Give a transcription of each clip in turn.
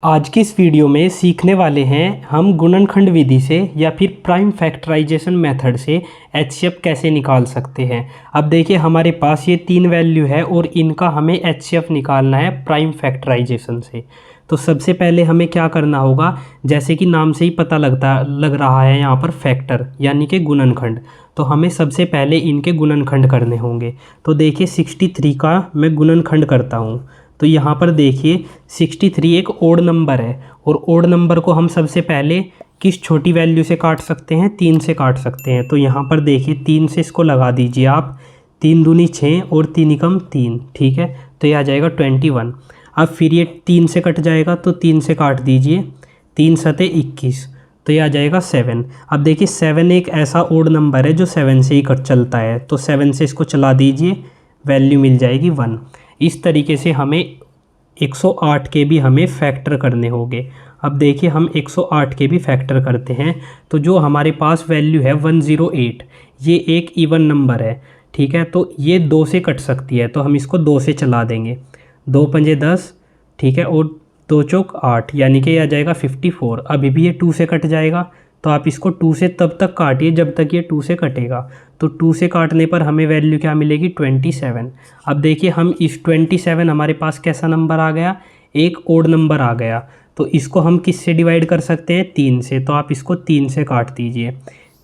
आज की इस वीडियो में सीखने वाले हैं हम गुणनखंड विधि से या फिर प्राइम फैक्टराइजेशन मेथड से एचसीएफ कैसे निकाल सकते हैं। अब देखिए हमारे पास ये तीन वैल्यू है और इनका हमें एचसीएफ निकालना है प्राइम फैक्टराइजेशन से। तो सबसे पहले हमें क्या करना होगा, जैसे कि नाम से ही पता लग रहा है यहाँ पर फैक्टर यानी कि गुणनखंड, तो हमें सबसे पहले इनके गुणनखंड करने होंगे। तो देखिए 63 का मैं गुणनखंड करता हूँ। तो यहाँ पर देखिए 63 एक ओड नंबर है और ओड नंबर को हम सबसे पहले किस छोटी वैल्यू से काट सकते हैं, 3 से काट सकते हैं। तो यहाँ पर देखिए 3 से इसको लगा दीजिए आप, 3 दूनी 6 और 3 एकम 3, ठीक है। तो ये आ जाएगा 21। अब फिर ये 3 से कट जाएगा तो 3 से काट दीजिए, 3 सते 21, तो ये आ जाएगा 7। अब देखिए 7 एक ऐसा ओड नंबर है जो 7 से ही कट चलता है, तो 7 से इसको चला दीजिए, वैल्यू मिल जाएगी 1। इस तरीके से हमें 108 के भी हमें फैक्टर करने होंगे। अब देखिए हम 108 के भी फैक्टर करते हैं, तो जो हमारे पास वैल्यू है 108, ये एक इवन नंबर है, ठीक है। तो ये 2 से कट सकती है, तो हम इसको 2 से चला देंगे, 2 पंजे 10, ठीक है, और 2 चौक 8, यानी कि यह आ जाएगा 54। अभी भी ये 2 से कट जाएगा, तो आप इसको 2 से तब तक काटिए जब तक ये 2 से कटेगा। तो 2 से काटने पर हमें वैल्यू क्या मिलेगी, 27। अब देखिए हम इस 27 हमारे पास कैसा नंबर आ गया, एक ओड नंबर आ गया। तो इसको हम किस से डिवाइड कर सकते हैं, 3 से। तो आप इसको 3 से काट दीजिए,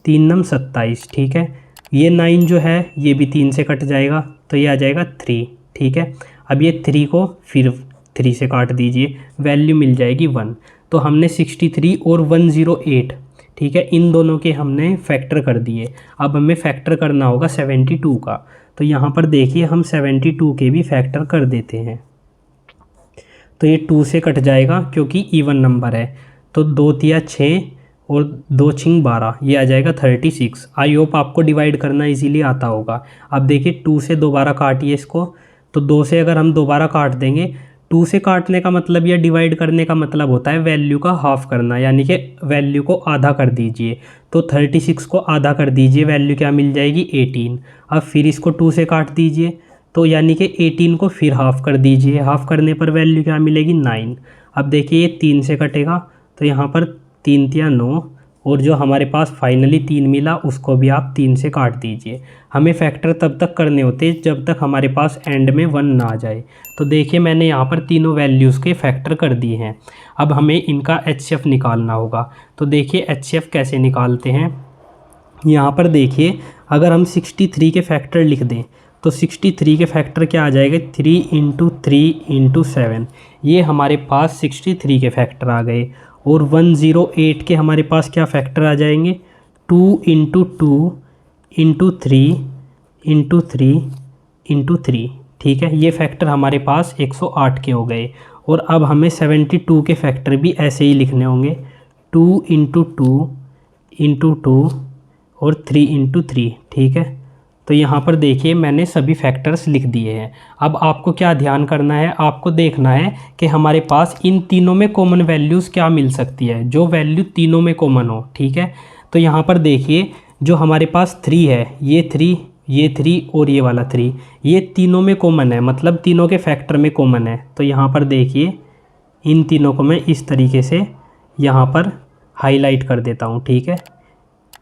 3 नम 27, ठीक है। ये 9 जो है ये भी 3 से कट जाएगा, तो ये आ जाएगा 3, ठीक है। अब ये 3 को फिर 3 से काट दीजिए, वैल्यू मिल जाएगी 1। तो हमने 63 और 108, ठीक है, इन दोनों के हमने फैक्टर कर दिए। अब हमें फैक्टर करना होगा 72 का। तो यहाँ पर देखिए हम 72 के भी फैक्टर कर देते हैं। तो ये 2 से कट जाएगा क्योंकि इवन नंबर है, तो 2 तिया 6 और 2 छिंग 12, ये आ जाएगा 36। आई होप आपको डिवाइड करना इजीली आता होगा। अब देखिए 2 से दोबारा काटिए इसको, तो 2 से अगर हम दोबारा काट देंगे, 2 से काटने का मतलब या डिवाइड करने का मतलब होता है वैल्यू का हाफ करना, यानी कि वैल्यू को आधा कर दीजिए। तो 36 को आधा कर दीजिए, वैल्यू क्या मिल जाएगी, 18। अब फिर इसको 2 से काट दीजिए, तो यानी कि 18 को फिर हाफ कर दीजिए, हाफ करने पर वैल्यू क्या मिलेगी, 9। अब देखिए ये 3 से कटेगा, तो यहाँ पर 3 तिया 9, और जो हमारे पास फाइनली 3 मिला उसको भी आप 3 से काट दीजिए। हमें फैक्टर तब तक करने होते हैं जब तक हमारे पास एंड में 1 ना आ जाए। तो देखिए मैंने यहाँ पर तीनों वैल्यूज़ के फैक्टर कर दिए हैं। अब हमें इनका एचसीएफ निकालना होगा। तो देखिए एचसीएफ कैसे निकालते हैं। यहाँ पर देखिए अगर हम 63 के फैक्टर लिख दें, तो 63 के फैक्टर क्या आ जाएगा, 3 × 3 × 7, ये हमारे पास 63 के फैक्टर आ गए। और 108 के हमारे पास क्या फैक्टर आ जाएंगे, 2 × 2 × 3 × 3 × 3, ठीक है। ये फैक्टर हमारे पास 108 के हो गए। और अब हमें 72 के फैक्टर भी ऐसे ही लिखने होंगे, 2 × 2 × 2 और 3 × 3, ठीक है। तो यहाँ पर देखिए मैंने सभी फैक्टर्स लिख दिए हैं। अब आपको क्या ध्यान करना है, आपको देखना है कि हमारे पास इन तीनों में कॉमन वैल्यूज़ क्या मिल सकती है, जो वैल्यू तीनों में कॉमन हो, ठीक है। तो यहाँ पर देखिए जो हमारे पास 3 है, ये 3, ये 3 और ये वाला 3, ये तीनों में कॉमन है, मतलब तीनों के फैक्टर में कॉमन है। तो यहाँ पर देखिए इन तीनों को मैं इस तरीके से यहाँ पर हाईलाइट कर देता हूँ, ठीक है।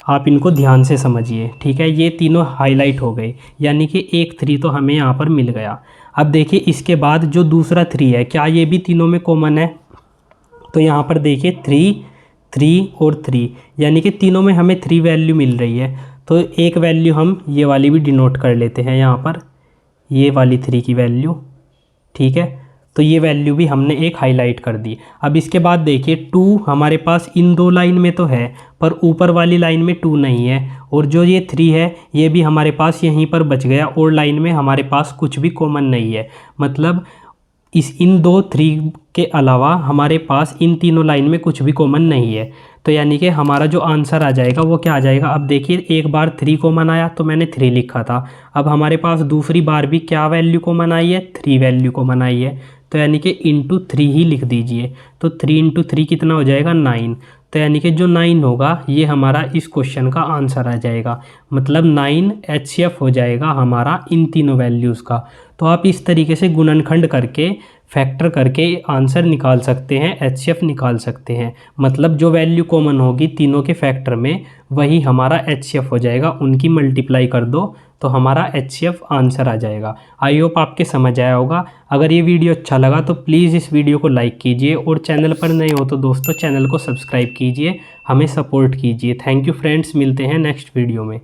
आप इनको ध्यान से समझिए, ठीक है। ये तीनों हाईलाइट हो गए, यानी कि एक 3 तो हमें यहाँ पर मिल गया। अब देखिए इसके बाद जो दूसरा 3 है, क्या ये भी तीनों में कॉमन है। तो यहाँ पर देखिए 3, 3 और 3, यानी कि तीनों में हमें 3 वैल्यू मिल रही है। तो एक वैल्यू हम ये वाली भी डिनोट कर लेते हैं यहाँ पर, ये वाली 3 की वैल्यू, ठीक है। तो ये वैल्यू भी हमने एक हाईलाइट कर दी। अब इसके बाद देखिए 2 हमारे पास इन 2 लाइन में तो है, पर ऊपर वाली लाइन में 2 नहीं है। और जो ये 3 है ये भी हमारे पास यहीं पर बच गया, और लाइन में हमारे पास कुछ भी कॉमन नहीं है। मतलब इन 2 3 के अलावा हमारे पास इन तीनों लाइन में कुछ भी कॉमन नहीं है। तो यानी कि हमारा जो आंसर आ जाएगा वो क्या आ जाएगा। अब देखिए एक बार 3 कॉमन आया तो मैंने 3 लिखा था। अब हमारे पास दूसरी बार भी क्या वैल्यू कॉमन आई है, 3 वैल्यू कॉमन आई है। तो यानी कि इंटू 3 ही लिख दीजिए। तो 3 × 3 कितना हो जाएगा, 9। तो यानी कि जो 9 होगा ये हमारा इस क्वेश्चन का आंसर आ जाएगा। मतलब 9 एचसीएफ हो जाएगा हमारा इन तीनों वैल्यूज़ का। तो आप इस तरीके से गुणनखंड करके फैक्टर करके आंसर निकाल सकते हैं, एचसीएफ निकाल सकते हैं। मतलब जो वैल्यू कॉमन होगी तीनों के फैक्टर में वही हमारा एचसीएफ हो जाएगा, उनकी मल्टीप्लाई कर दो तो हमारा एचसीएफ आंसर आ जाएगा। आई होप आपके समझ आया होगा। अगर ये वीडियो अच्छा लगा तो प्लीज़ इस वीडियो को लाइक कीजिए और चैनल पर नए हो तो दोस्तों चैनल को सब्सक्राइब कीजिए, हमें सपोर्ट कीजिए। थैंक यू फ्रेंड्स, मिलते हैं नेक्स्ट वीडियो में।